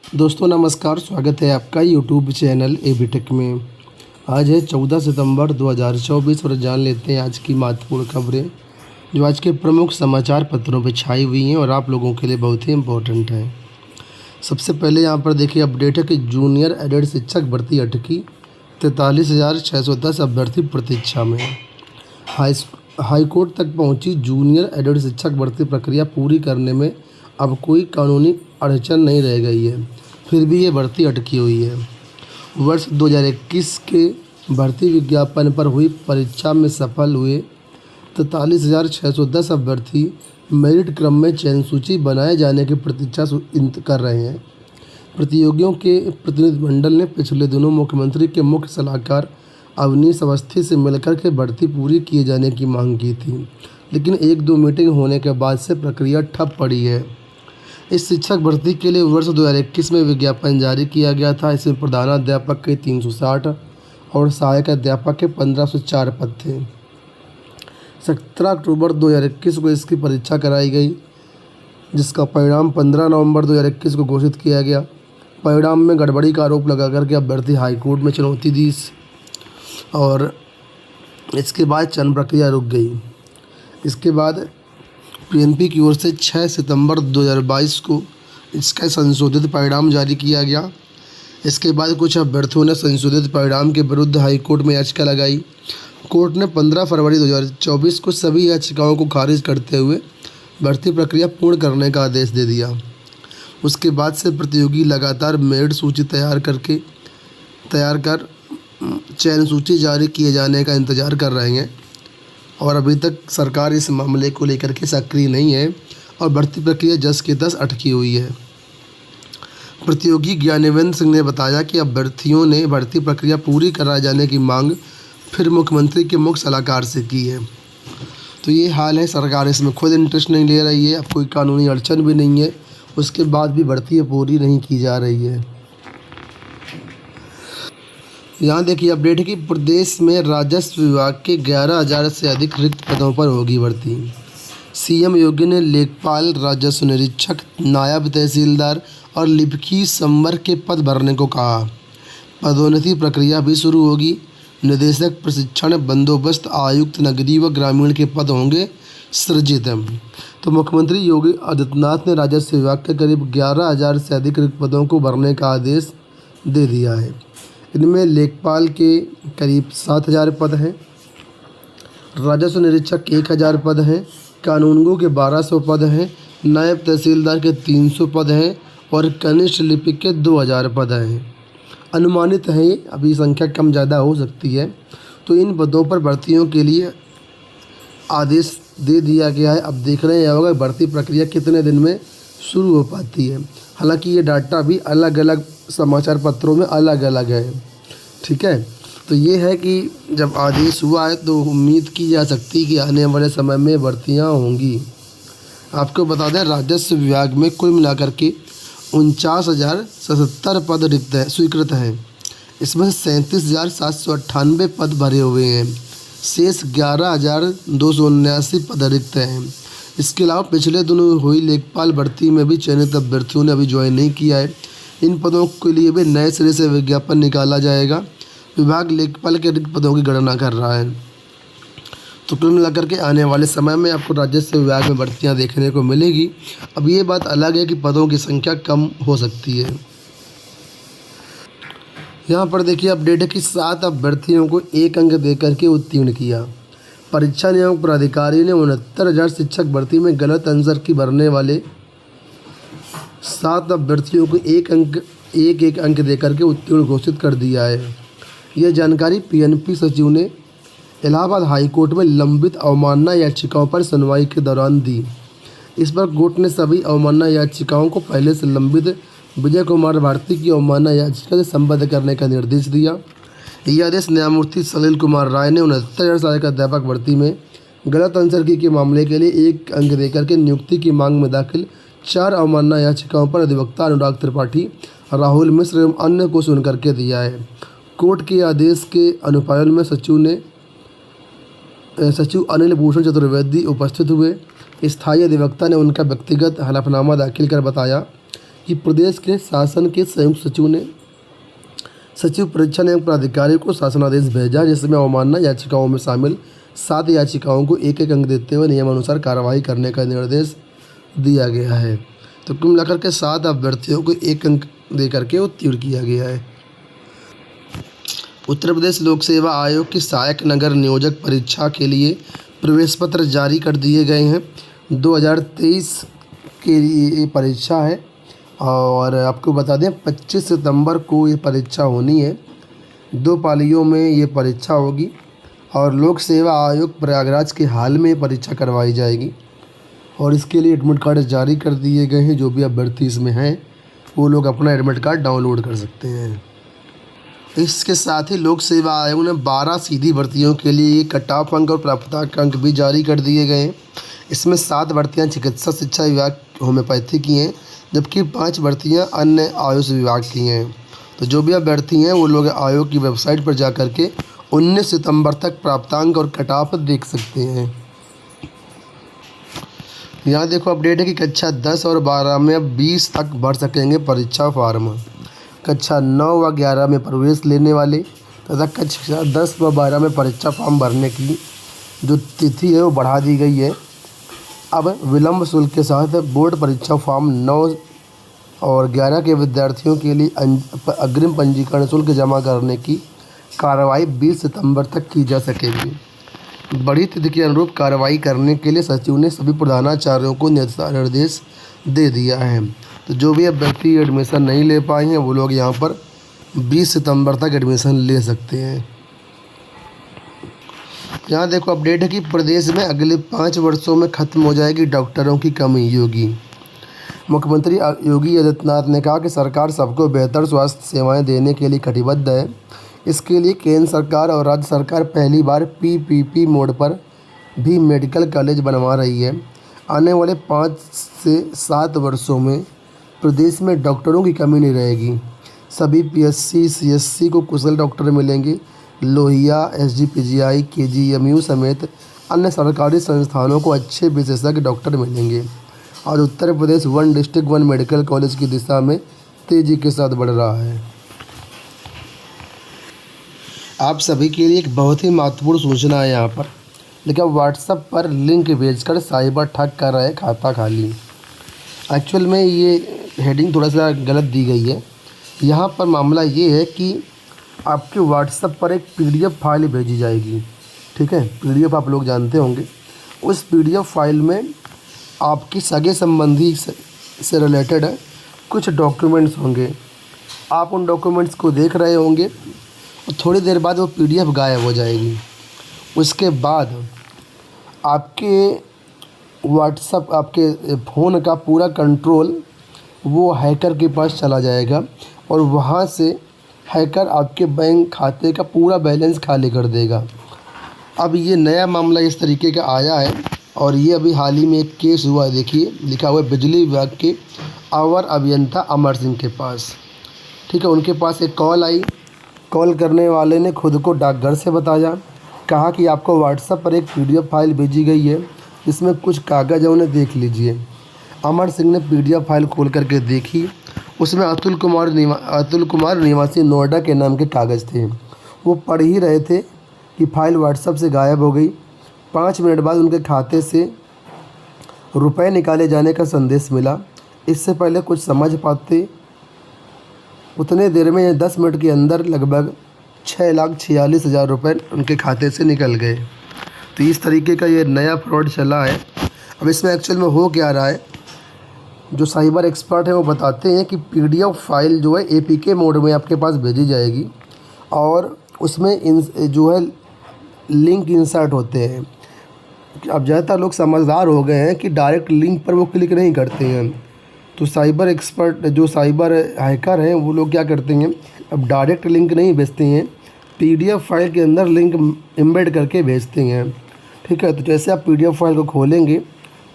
दोस्तों नमस्कार, स्वागत है आपका यूट्यूब चैनल एबी टेक में। आज है 14 सितंबर 2024 और जान लेते हैं आज की महत्वपूर्ण खबरें जो आज के प्रमुख समाचार पत्रों पर छाई हुई हैं और आप लोगों के लिए बहुत ही इम्पोर्टेंट हैं। सबसे पहले यहाँ पर देखिए अपडेट है कि जूनियर एडेड शिक्षक भर्ती अटकी, 43,610 अभ्यर्थी प्रतीक्षा में। हाईकोर्ट तक पहुँची जूनियर एडेड शिक्षक भर्ती प्रक्रिया पूरी करने में अब कोई कानूनी अड़चन नहीं रह गई है, फिर भी ये भर्ती अटकी हुई है। वर्ष 2021 के भर्ती विज्ञापन पर हुई परीक्षा में सफल हुए 43,610 अभ्यर्थी मेरिट क्रम में चयन सूची बनाए जाने की प्रतीक्षा कर रहे हैं। प्रतियोगियों के प्रतिनिधिमंडल ने पिछले दिनों मुख्यमंत्री के मुख्य सलाहकार अवनीश अवस्थी से मिलकर के भर्ती पूरी किए जाने की मांग की थी, लेकिन 1-2 मीटिंग होने के बाद से प्रक्रिया ठप पड़ी है। इस शिक्षक भर्ती के लिए वर्ष 2021 में विज्ञापन जारी किया गया था। इसमें प्रधानाध्यापक के 360 और सहायक अध्यापक के 1504 पद थे। 17 अक्टूबर 2021 को इसकी परीक्षा कराई गई, जिसका परिणाम 15 नवंबर 2021 को घोषित किया गया। परिणाम में गड़बड़ी का आरोप लगा करके अभ्यर्थी हाईकोर्ट में चुनौती दी और इसके बाद चयन प्रक्रिया रुक गई। इसके बाद पीएनपी की ओर से 6 सितंबर 2022 को इसका संशोधित परिणाम जारी किया गया। इसके बाद कुछ अभ्यर्थियों ने संशोधित परिणाम के विरुद्ध हाईकोर्ट में याचिका लगाई। कोर्ट ने 15 फरवरी 2024 को सभी याचिकाओं को खारिज करते हुए भर्ती प्रक्रिया पूर्ण करने का आदेश दे दिया। उसके बाद से प्रतियोगी लगातार मेरिट सूची तैयार कर चयन सूची जारी किए जाने का इंतज़ार कर रहे हैं और अभी तक सरकार इस मामले को लेकर के सक्रिय नहीं है और भर्ती प्रक्रिया जस के तस अटकी हुई है। प्रतियोगी ज्ञानेंद्र सिंह ने बताया कि अभ्यर्थियों ने भर्ती प्रक्रिया पूरी कराए जाने की मांग फिर मुख्यमंत्री के मुख्य सलाहकार से की है। तो ये हाल है, सरकार इसमें खुद इंटरेस्ट नहीं ले रही है, अब कोई कानूनी अड़चन भी नहीं है, उसके बाद भी भर्ती पूरी नहीं की जा रही है। यहाँ देखिए अपडेट है कि प्रदेश में राजस्व विभाग के 11,000 से अधिक रिक्त पदों पर होगी भर्ती। सीएम योगी ने लेखपाल, राजस्व निरीक्षक, नायब तहसीलदार और लिपिकी संवर्ग के पद भरने को कहा। पदोन्नति प्रक्रिया भी शुरू होगी। निदेशक प्रशिक्षण, बंदोबस्त आयुक्त, नगरीय व ग्रामीण के पद होंगे सृजित। तो मुख्यमंत्री योगी आदित्यनाथ ने राजस्व विभाग के करीब 11,000 से अधिक रिक्त पदों को भरने का आदेश दे दिया है। इनमें लेखपाल के करीब 7,000 पद हैं, राजस्व निरीक्षक के 1,000 पद हैं, कानूनगो के 1,200 पद हैं, नायब तहसीलदार के 300 पद हैं और कनिष्ठ लिपिक के 2,000 पद हैं। अनुमानित है, अभी संख्या कम ज़्यादा हो सकती है। तो इन पदों पर भर्तियों के लिए आदेश दे दिया गया है। अब देख रहे हैं होगा भर्ती प्रक्रिया कितने दिन में शुरू हो पाती है। हालांकि ये डाटा भी अलग अलग समाचार पत्रों में अलग अलग है, ठीक है। तो ये है कि जब आदेश हुआ है तो उम्मीद की जा सकती है कि आने वाले समय में भर्तियां होंगी। आपको बता दें राजस्व विभाग में कुल मिलाकर के 49,077 पद रिक्त हैं, स्वीकृत हैं। इसमें 37,798 पद भरे हुए हैं, शेष 11,279 पद रिक्त हैं। इसके अलावा पिछले दिनों हुई लेखपाल भर्ती में भी चयनित अभ्यर्थियों ने अभी ज्वाइन नहीं किया है। इन पदों के लिए भी नए सिरे से विज्ञापन निकाला जाएगा। विभाग लेखपाल के रिक्त पदों की गणना कर रहा है। तो कुल मिलाकर के आने वाले समय में आपको राजस्व विभाग में भर्तियां देखने को मिलेगी। अब ये बात अलग है कि पदों की संख्या कम हो सकती है। यहाँ पर देखिए अपडेट है कि 7 अभ्यर्थियों को 1 अंक देकर के उत्तीर्ण किया। परीक्षा नियामक प्राधिकारी ने 69,000 शिक्षक भर्ती में गलत आंसर की भरने वाले 7 अभ्यर्थियों को 1 अंक देकर के उत्तीर्ण घोषित कर दिया है। यह जानकारी पीएनपी सचिव ने इलाहाबाद हाईकोर्ट में लंबित अवमानना याचिकाओं पर सुनवाई के दौरान दी। इस पर कोर्ट ने सभी अवमानना याचिकाओं को पहले से लंबित विजय कुमार भारती की अवमानना याचिका से संबद्ध करने का निर्देश दिया। यह आदेश न्यायमूर्ति सलील कुमार राय ने 69,000 सहायक अध्यापक भर्ती में गलत आंसर की के मामले के लिए 1 अंक देकर के नियुक्ति की मांग में दाखिल 4 अवमानना याचिकाओं पर अधिवक्ता अनुराग त्रिपाठी, राहुल मिश्र एवं अन्य को सुन करके दिया है। कोर्ट के आदेश के अनुपालन में सचिव अनिल भूषण चतुर्वेदी उपस्थित हुए। स्थायी अधिवक्ता ने उनका व्यक्तिगत हलफनामा दाखिल कर बताया कि प्रदेश के शासन के संयुक्त सचिव परीक्षा नियंत्रण प्राधिकारी को शासनादेश भेजा, जिसमें अवमानना याचिकाओं में शामिल 7 याचिकाओं को एक अंक देते हुए नियमानुसार कार्रवाई करने का निर्देश दिया गया है। तो कुल मिलाकर के 7 अभ्यर्थियों को 1 अंक दे करके उत्तीर्ण किया गया है। उत्तर प्रदेश लोक सेवा आयोग की सहायक नगर नियोजक परीक्षा के लिए प्रवेश पत्र जारी कर दिए गए हैं। 2023 की ये परीक्षा है और आपको बता दें 25 सितंबर को ये परीक्षा होनी है। 2 पालियों में ये परीक्षा होगी और लोक सेवा आयोग प्रयागराज के हाल में परीक्षा करवाई जाएगी और इसके लिए एडमिट कार्ड जारी कर दिए गए हैं। जो भी अभ्यर्थी इसमें हैं वो लोग अपना एडमिट कार्ड डाउनलोड कर सकते हैं। इसके साथ ही लोक सेवा आयोग ने 12 सीधी भर्तियों के लिए कट ऑफ अंक और प्राप्तांक अंक भी जारी कर दिए गए हैं। इसमें 7 भर्तियाँ चिकित्सा शिक्षा विभाग होम्योपैथी की हैं, जबकि 5 भर्तियाँ अन्य आयुष विभाग की हैं। तो जो भी अभ्यर्थी हैं वो लोग आयोग की वेबसाइट पर जा कर के 19 सितंबर तक प्राप्तांक और कट ऑफ देख सकते हैं। यहाँ देखो अपडेट है कि कक्षा 10 और 12 में अब 20 तक भर सकेंगे परीक्षा फार्म। कक्षा 9 व 11 में प्रवेश लेने वाले तथा कक्षा 10 व 12 में परीक्षा फॉर्म भरने की जो तिथि है वो बढ़ा दी गई है। अब विलंब शुल्क के साथ बोर्ड परीक्षा फॉर्म 9 और 11 के विद्यार्थियों के लिए अग्रिम पंजीकरण शुल्क जमा करने की कार्रवाई 20 सितंबर तक की जा सकेगी। बड़ी तिथि के अनुरूप कार्रवाई करने के लिए सचिव ने सभी प्रधानाचार्यों को निर्देश दे दिया है। तो जो भी अभ्यर्थी एडमिशन नहीं ले पाए हैं वो लोग यहाँ पर 20 सितंबर तक एडमिशन ले सकते हैं। यहाँ देखो अपडेट है कि प्रदेश में अगले 5 वर्षों में खत्म हो जाएगी डॉक्टरों की कमी। मुख्यमंत्री योगी आदित्यनाथ ने कहा कि सरकार सबको बेहतर स्वास्थ्य सेवाएं देने के लिए कटिबद्ध है। इसके लिए केंद्र सरकार और राज्य सरकार पहली बार पीपीपी मोड पर भी मेडिकल कॉलेज बनवा रही है। आने वाले 5 से 7 वर्षों में प्रदेश में डॉक्टरों की कमी नहीं रहेगी। सभी पीएससी सीएससी को कुशल डॉक्टर मिलेंगे। लोहिया एसजीपीजीआई केजीएमयू समेत अन्य सरकारी संस्थानों को अच्छे विशेषज्ञ डॉक्टर मिलेंगे और Uttar Pradesh 1 district 1 medical college की दिशा में तेज़ी के साथ बढ़ रहा है। आप सभी के लिए एक बहुत ही महत्वपूर्ण सूचना है यहाँ पर। देखिए व्हाट्सएप पर लिंक भेजकर साइबर ठग कर रहे खाता खाली। एक्चुअल में ये हेडिंग थोड़ा सा गलत दी गई है। यहाँ पर मामला ये है कि आपके व्हाट्सएप पर एक पीडीएफ फाइल भेजी जाएगी। ठीक है, पीडीएफ आप लोग जानते होंगे। उस पीडीएफ फाइल में आपकी सगे संबंधी से रिलेटेड कुछ डॉक्यूमेंट्स होंगे। आप उन डॉक्यूमेंट्स को देख रहे होंगे और थोड़ी देर बाद वो पीडीएफ गायब हो जाएगी। उसके बाद आपके व्हाट्सएप आपके फ़ोन का पूरा कंट्रोल वो हैकर के पास चला जाएगा और वहाँ से हैकर आपके बैंक खाते का पूरा बैलेंस खाली कर देगा। अब ये नया मामला इस तरीके का आया है और ये अभी हाल ही में एक केस हुआ है। देखिए लिखा हुआ है बिजली विभाग के अवर अभियंता अमर सिंह के पास। ठीक है, उनके पास एक कॉल आई। कॉल करने वाले ने खुद को डाकघर से बताया, कहा कि आपको व्हाट्सएप पर एक पीडीएफ फाइल भेजी गई है, इसमें कुछ कागज़ है, उन्हें देख लीजिए। अमर सिंह ने पीडीएफ फाइल खोल करके देखी। उसमें अतुल कुमार निवासी नोएडा के नाम के कागज़ थे। वो पढ़ ही रहे थे कि फ़ाइल व्हाट्सएप से गायब हो गई। 5 मिनट बाद उनके खाते से रुपए निकाले जाने का संदेश मिला। इससे पहले कुछ समझ पाते उतने देर में 10 मिनट के अंदर लगभग 6,46,000 रुपये उनके खाते से निकल गए। तो इस तरीके का ये नया फ्रॉड चला है। अब इसमें एक्चुअल में हो क्या रहा है, जो साइबर एक्सपर्ट हैं वो बताते हैं कि पीडीएफ फाइल जो है एपीके मोड में आपके पास भेजी जाएगी और उसमें जो है लिंक इंसर्ट होते हैं। अब ज़्यादातर लोग समझदार हो गए हैं कि डायरेक्ट लिंक पर वो क्लिक नहीं करते हैं। तो साइबर एक्सपर्ट जो साइबर हैकर हैं वो लोग क्या करते हैं, अब डायरेक्ट लिंक नहीं भेजते हैं, पीडीएफ फाइल के अंदर लिंक एम्बेड करके भेजते हैं। ठीक है, तो जैसे आप पीडीएफ फाइल को खोलेंगे,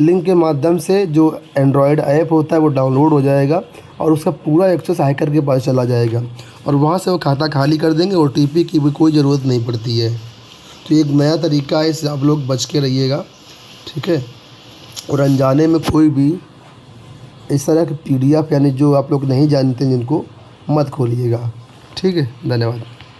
लिंक के माध्यम से जो एंड्रॉयड ऐप होता है वो डाउनलोड हो जाएगा और उसका पूरा एक्सेस हैकर के पास चला जाएगा और वहाँ से वो खाता खाली कर देंगे। ओटीपी की भी कोई ज़रूरत नहीं पड़ती है। तो एक नया तरीका है, इससे आप लोग बच के रहिएगा। ठीक है, और अनजाने में कोई भी इस तरह के PDF यानी जो आप लोग नहीं जानते जिनको, मत खोलिएगा। ठीक है, धन्यवाद।